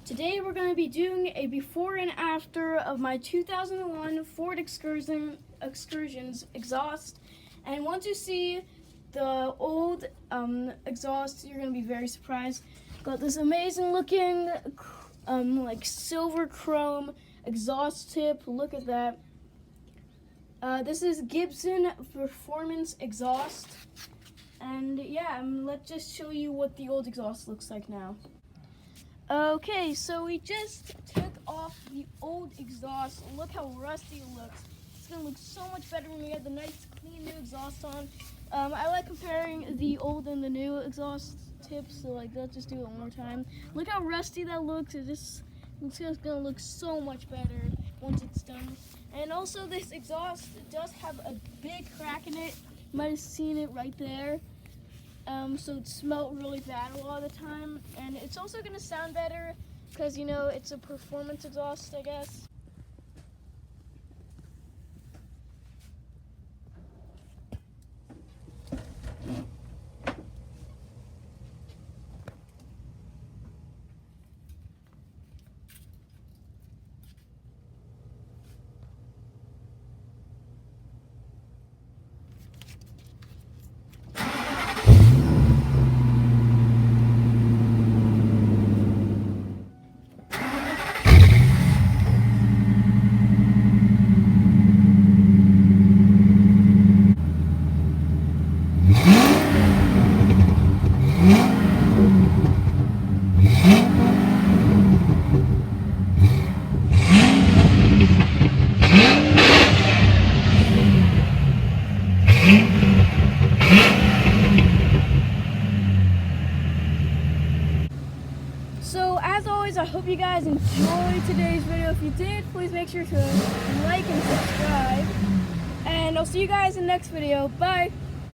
Today we're going to be doing a before and after of my 2001 Ford Excursion's exhaust. And once you see the old exhaust, you're going to be very surprised. Got this amazing looking like silver chrome exhaust tip. Look at that. This is Gibson Performance exhaust. And yeah, let's just show you what the old exhaust looks like now. Okay, so we just took off the old exhaust. Look how rusty it looks. It's gonna look so much better when we get the nice clean new exhaust on. I like comparing the old and the new exhaust tips, so like let's just do it one more time. Look how rusty that looks. It's just gonna look so much better once it's done. And also this exhaust does have a big crack in it. You might have seen it right there. So it smelled really bad a lot of the time, and it's also going to sound better because, you know, it's a performance exhaust, I guess. So as always, I hope you guys enjoyed today's video. If you did, please make sure to like and subscribe. And I'll see you guys in the next video. Bye!